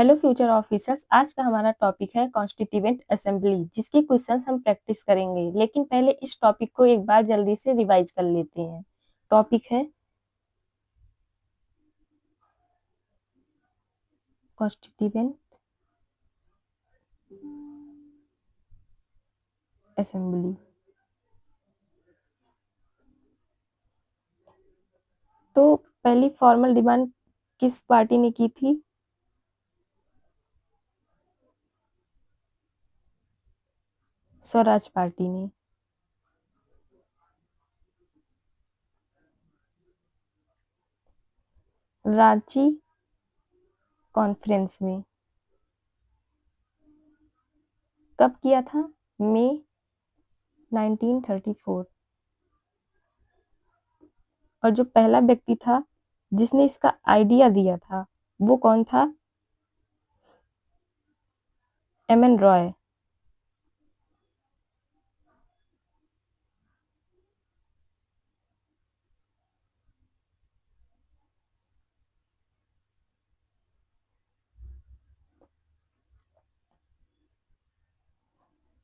Hello future officers, आज का हमारा टॉपिक है कॉन्स्टिट्यूएंट असेंबली, जिसके क्वेश्चंस हम प्रैक्टिस करेंगे। लेकिन पहले इस टॉपिक को एक बार जल्दी से रिवाइज कर लेते हैं। टॉपिक है कॉन्स्टिट्यूएंट असेंबली। तो पहली फॉर्मल डिमांड किस पार्टी ने की थी? स्वराज पार्टी ने। रांची कॉन्फ्रेंस में कब किया था? मई 1934। और जो पहला व्यक्ति था जिसने इसका आइडिया दिया था, वो कौन था? M N Roy.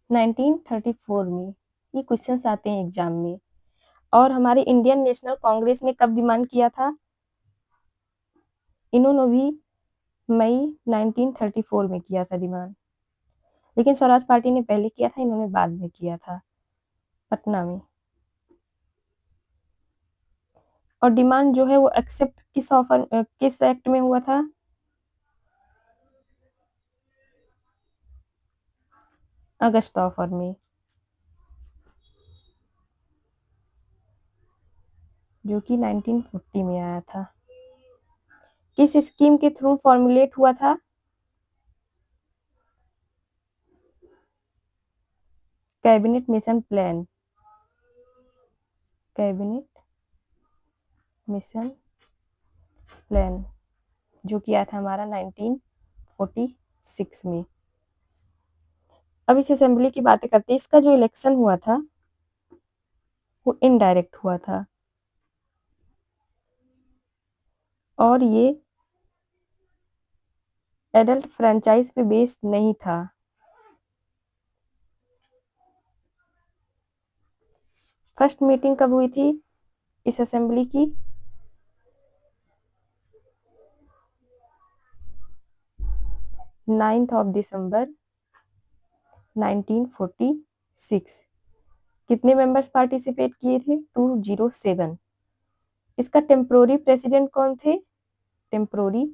1934 में ये क्वेश्चंस आते हैं एग्जाम में। और हमारे इंडियन नेशनल कांग्रेस ने कब डिमांड किया था? इन्होंने भी मई 1934 में किया था डिमांड। लेकिन स्वराज पार्टी ने पहले किया था, इन्होंने बाद में किया था, पटना में। और डिमांड जो है वो एक्सेप्ट किस एक्ट में हुआ था? अगस्त ऑफर में, जो कि 1950 में आया था। किस स्कीम के थ्रू फॉर्मुलेट हुआ था? Cabinet mission plan. Cabinet mission plan जो किया था हमारा 1946 में। अब इस असेंबली की बातें करते हैं। इसका जो इलेक्शन हुआ था वो इनडायरेक्ट हुआ था, और ये एडल्ट फ्रेंचाइज पे बेस्ड नहीं था। फर्स्ट मीटिंग कब हुई थी इस असेंबली की? 9 दिसंबर 1946। कितने मेंबर्स पार्टिसिपेट किए थे? 207। इसका टेम्पोररी प्रेसिडेंट कौन थे? टेम्पोररी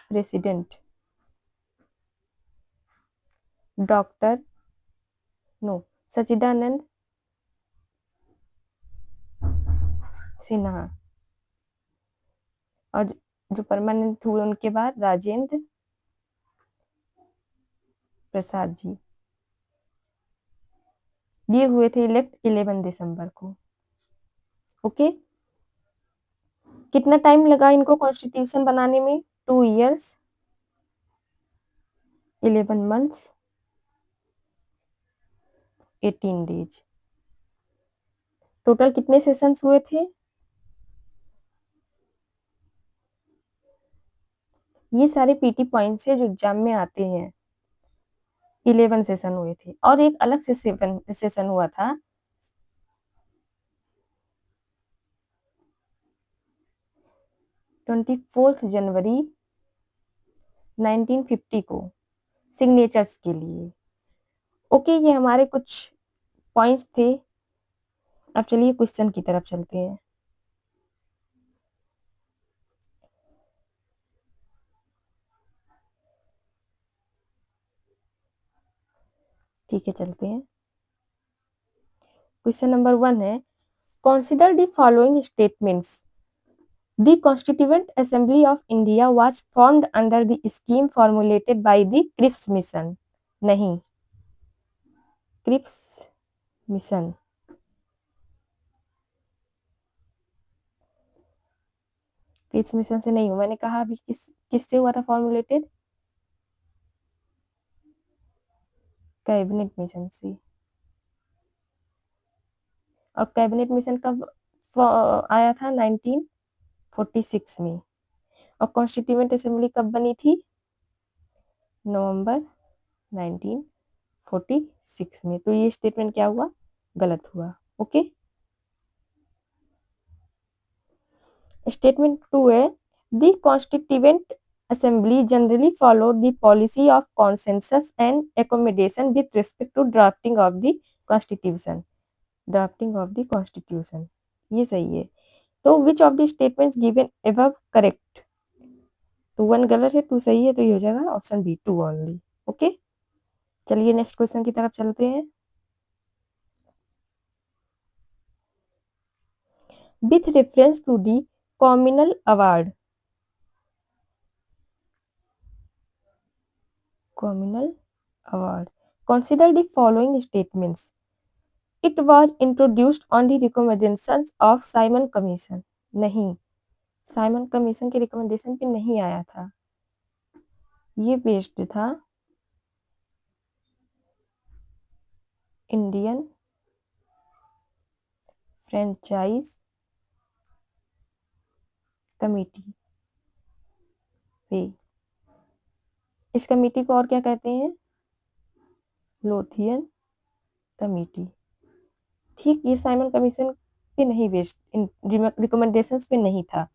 प्रेसिडेंट डॉक्टर नो सचिदानंद सिन्हा। और जो परमानेंट हुए उनके बाद राजेंद्र प्रसाद जी। ये हुए थे इलेक्ट 11 दिसंबर को। ओके। कितना टाइम लगा इनको कॉन्स्टिट्यूशन बनाने में? 2 years 11 months 18 days। टोटल कितने सेशंस हुए थे? ये सारे पीटी पॉइंट्स है जो एग्जाम में आते हैं। 11 सेशन हुए थे, और एक अलग से सेशन हुआ था 24 जनवरी 1950 को, सिग्नेचर्स के लिए। ओके, ये हमारे कुछ पॉइंट्स थे। अब चलिए क्वेश्चन की तरफ चलते हैं। ठीक है, चलते हैं। क्वेश्चन नंबर 1 है, consider the following statements. The Constituent Assembly of India was formed under the scheme formulated by the Cripps Mission. नहीं, क्रिप्स मिशन। क्रिप्स मिशन से नहीं हुआ, मैंने कहा अभी किससे हुआ था फॉर्मुलेटेड? कैबिनेट मिशन से। और कैबिनेट मिशन कब आया था? 1946 में। और कॉन्स्टिट्यूएंट असेंबली कब बनी थी? नवंबर 1946 में। तो ये स्टेटमेंट क्या हुआ, गलत हुआ। ओके। स्टेटमेंट 2 है, the constituent assembly generally followed the policy of consensus and accommodation with respect to drafting of the constitution। Drafting of the constitution, ये सही है। तो which of the statements given above correct. तो 1 गलत है, 2 सही है, तो ये हो जाएगा ऑप्शन बी, 2 ओनली। ओके, चलिए नेक्स्ट क्वेश्चन की तरफ चलते हैं। With reference to the communal award, communal award, consider the following statements। It was introduced on the recommendations of Simon Commission। नहीं, साइमन कमीशन के रिकमेंडेशन पे नहीं आया था, ये बेस्ड था इंडियन फ्रेंचाइज कमेटी पे। इस कमेटी को और क्या कहते हैं, लोथियन कमेटी। ठीक, ये साइमन कमीशन पे नहीं, बेस्ड रिकमेंडेशंस पे नहीं था।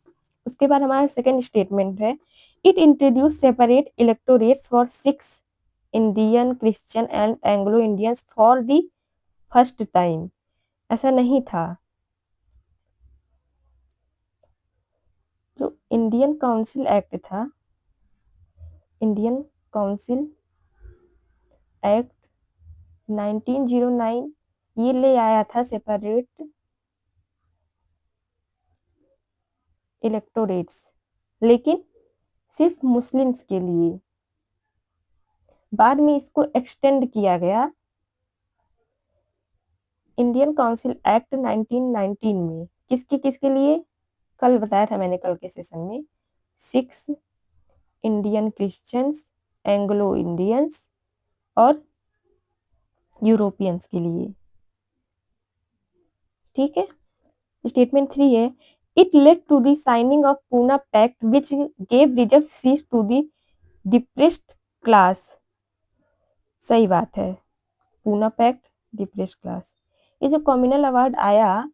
उसके बाद हमारा सेकंड स्टेटमेंट है, it introduce separate electorates for 6 Indian Christian and Anglo Indians for the first time. ऐसा नहीं था। जो इंडियन काउंसिल एक्ट था, इंडियन काउंसिल एक्ट 1909, ये ले आया था सेपरेट इलेक्टोरेट्स, लेकिन सिर्फ मुस्लिम्स के लिए। बाद में इसको एक्सटेंड किया गया इंडियन काउंसिल एक्ट 1919 में। किसके किसके लिए, कल बताया था मैंने, कल के सेशन में, 6 इंडियन क्रिश्चियंस, एंग्लो इंडियंस और यूरोपियंस के लिए। ठीक है। स्टेटमेंट 3 है, it led to the signing of Poona pact which gave reserve seats to the depressed class. सही बात है, पूना पैक्ट, डिप्रेस्ड क्लास। ये जो कम्युनल अवार्ड आया,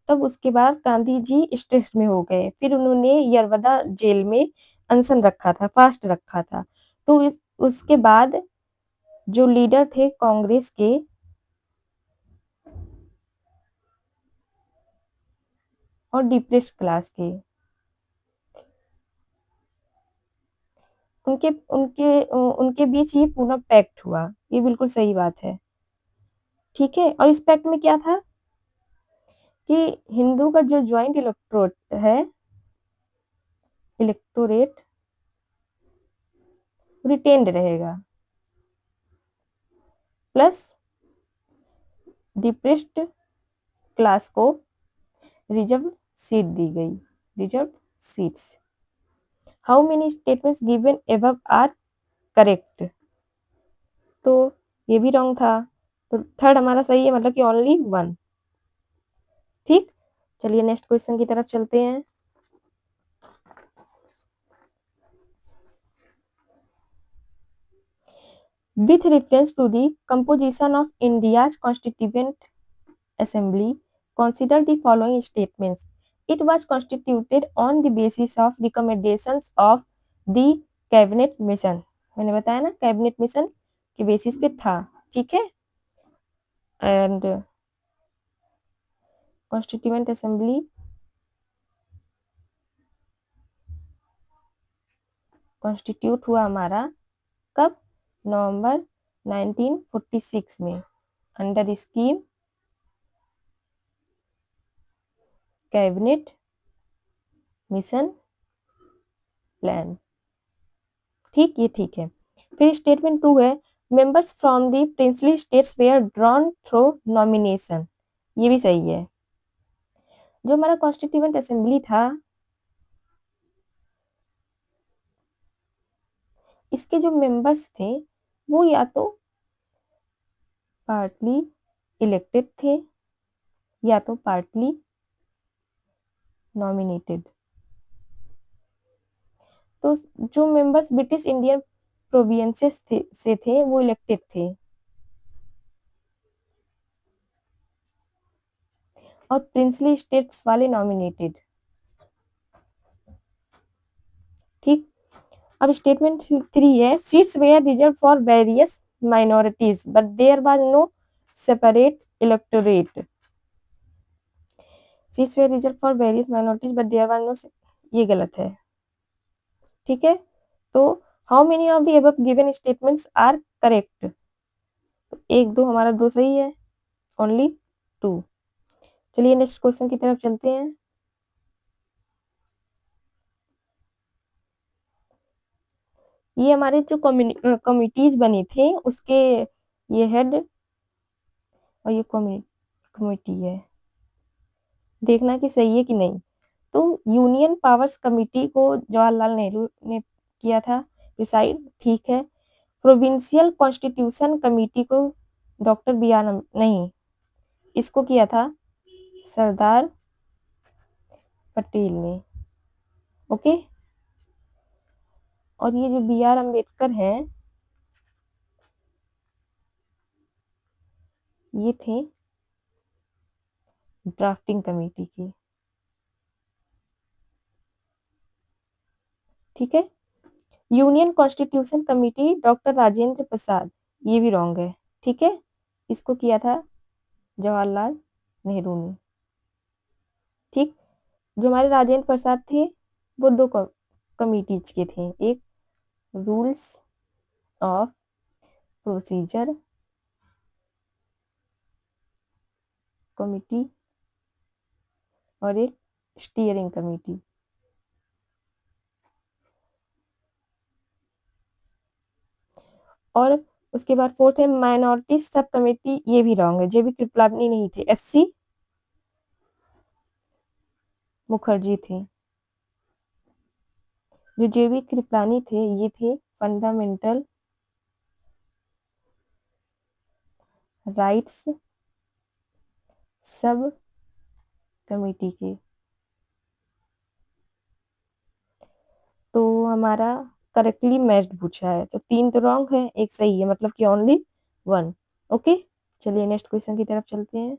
तब उसके बाद गांधी जी स्ट्रेस में हो गए, फिर उन्होंने यरवदा जेल में अनशन रखा था, फास्ट रखा था। तो उसके बाद जो लीडर थे कांग्रेस के, और डिप्रेस्ड क्लास के, उनके उनके उनके बीच ये पूरा पैक्ट हुआ। ये बिल्कुल सही बात है। ठीक है। और इस पैक्ट में क्या था कि हिंदू का जो ज्वाइंट इलेक्टोरेट रिटेन्ड रहेगा, प्लस डिप्रेस्ड क्लास को रिजर्व सीट दी गई, reserve seats. How many statements given above are correct. तो ये भी रॉन्ग था, तो थर्ड हमारा सही है, मतलब कि ओनली 1। ठीक, चलिए नेक्स्ट क्वेश्चन की तरफ चलते हैं। With reference to the composition of India's Constituent Assembly, consider the following statements. It was constituted on the basis of recommendations of the Cabinet Mission। मैंने बताया ना, कैबिनेट मिशन के बेसिस पे था। ठीक है। एंड कॉन्स्टिट्यूएंट असेंबली कॉन्स्टिट्यूट हुआ हमारा कब, नवंबर 1946 में, under scheme cabinet mission plan. ठीक, ये ठीक है। फिर स्टेटमेंट 2 है, members from the princely states were drawn through nomination. ये भी सही है। जो हमारा कॉन्स्टिट्यूएंट असेंबली था, इसके जो मेंबर्स थे वो या तो पार्टली इलेक्टेड थे या तो पार्टली नॉमिनेटेड। तो जो मेंबर्स ब्रिटिश इंडियन प्रोविंसेस से थे वो इलेक्टेड थे, और प्रिंसली स्टेट्स वाले नॉमिनेटेड। ठीक। अब स्टेटमेंट 3 है, seats were reserve for various minorities but there was no separate electorate. Seats were reserve for various minorities but there was no, ये गलत है। ठीक है, तो how many of the above given statements are correct? तो 1 2 हमारा 2 सही है, ओनली 2। चलिए नेक्स्ट क्वेश्चन की तरफ चलते हैं। ये हमारे जो कमिटीज बने थे उसके ये हेड और ये कमिटी है, देखना कि सही है कि नहीं। तो यूनियन पावर्स कमिटी को जवाहरलाल नेहरू ने किया था डिसाइड, ठीक है। प्रोविंशियल कॉन्स्टिट्यूशन कमिटी को डॉक्टर बी आर नहीं, इसको किया था सरदार पटेल ने। ओके, और ये जो बी आर अम्बेडकर हैं ये थे ड्राफ्टिंग कमेटी के। ठीक है, union constitution committee doctor Rajendra Prasad, ये भी रॉन्ग है। ठीक है, इसको किया था जवाहरलाल नेहरू ने। ठीक, जो हमारे राजेंद्र प्रसाद थे वो 2 कमिटीज के थे, एक रूल्स ऑफ प्रोसीजर कमिटी और एक स्टीयरिंग कमिटी। और उसके बाद 4th है माइनॉरिटी सब कमेटी, ये भी रॉन्ग है, जेबी कृपलानी नहीं थे, एससी मुखर्जी थे। जो जेबी कृपलानी थे ये थे फंडामेंटल राइट्स सब कमेटी के। तो हमारा करेक्टली मैच्ड पूछा है, तो 3 तो रॉन्ग है, 1 सही है, मतलब कि ओनली 1। ओके, चलिए नेक्स्ट क्वेश्चन की तरफ चलते हैं।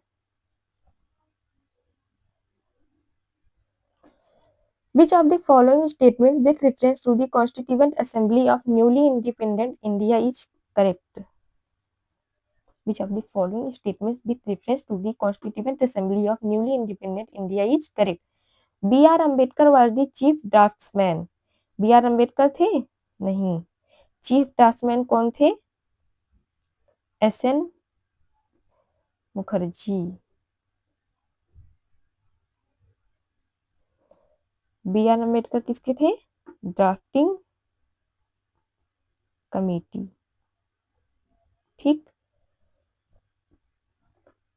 Which of the following statements with reference to the Constituent Assembly of newly independent India is correct? Which of the following statements with reference to the Constituent Assembly of newly independent India is correct? B.R. Ambedkar was the chief draftsman. B.R. Ambedkar थे? नहीं। Chief draughtsman कौन थे? SN. Mukherjee. B.R. Ambedkar किसके थे? Drafting committee. ठीक,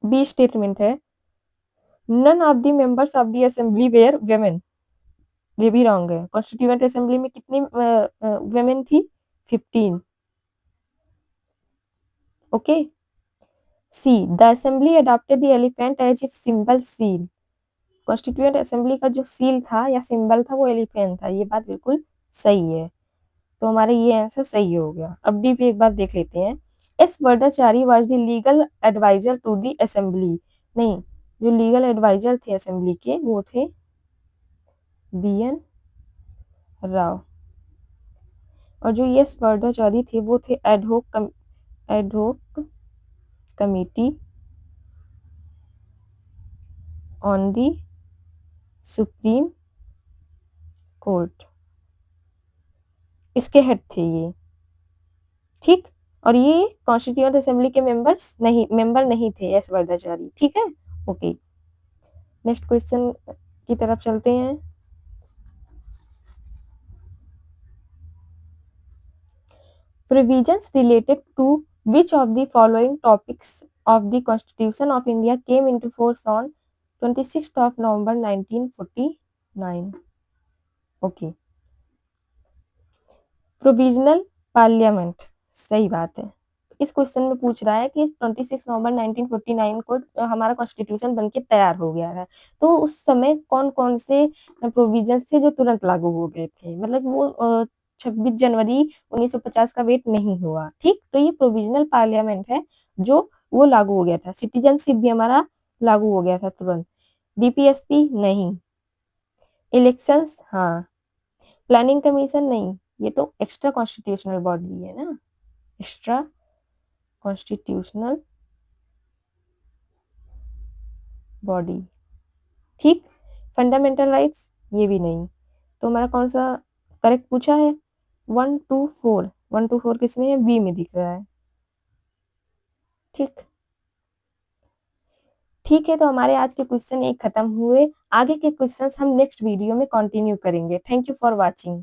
B statement है, none of the members of the assembly were women, ये भी रॉन्ग है। कॉन्स्टिट्यूएंट असेंबली में कितनी वेमेन थी? 15। Okay, see the assembly adopted the elephant as its symbol seal. Constituent assembly का जो सील था या सिंबल था वो एलिफेंट था, ये बात बिल्कुल सही है। तो हमारे ये आंसर सही हो गया। अब डी पे एक बार देख लेते हैं। S Varadachari was the legal adviser to the assembly. नहीं, जो लीगल एडवाइजर थे असेंबली के वो थे बी.एन. राव, और जो एस वरदाचारी थे वो थे ad hoc committee on the supreme court, इसके हेड थे ये। ठीक, और ये कॉन्स्टिट्यूएंट असेंबली के मेंबर नहीं थे एस वरदाचारी। ठीक है, ओके, नेक्स्ट क्वेश्चन की तरफ चलते हैं। Provisions related to which of the following topics of the Constitution of India came into force on 26th of November 1949? Okay. Provisional parliament, सही बात है। इस क्वेश्चन में पूछ रहा है कि 26 नवंबर 1949 को हमारा कॉन्स्टिट्यूशन बनके तैयार हो गया है, तो उस समय कौन कौन से प्रोविजंस थे जो तुरंत लागू हो गए थे, मतलब वो 26 जनवरी 1950 का वेट नहीं हुआ। ठीक, तो ये प्रोविजनल पार्लियामेंट है जो वो लागू हो गया था। सिटीजनशिप भी हमारा लागू हो गया था तुरंत। डीपीएसपी नहीं। इलेक्शंस हाँ। प्लानिंग कमीशन नहीं, ये तो एक्स्ट्रा कॉन्स्टिट्यूशनल बॉडी है ना, एक्स्ट्रा कॉन्स्टिट्यूशनल बॉडी। ठीक, फंडामेंटल राइट्स ये भी नहीं। तो हमारा कौन सा करेक्ट पूछा है? 1 2 4, 1 2 4 किसमें है? बी में दिख रहा है। ठीक, ठीक है, तो हमारे आज के क्वेश्चन एक खत्म हुए। आगे के क्वेश्चंस हम नेक्स्ट वीडियो में कंटिन्यू करेंगे। Thank you for watching.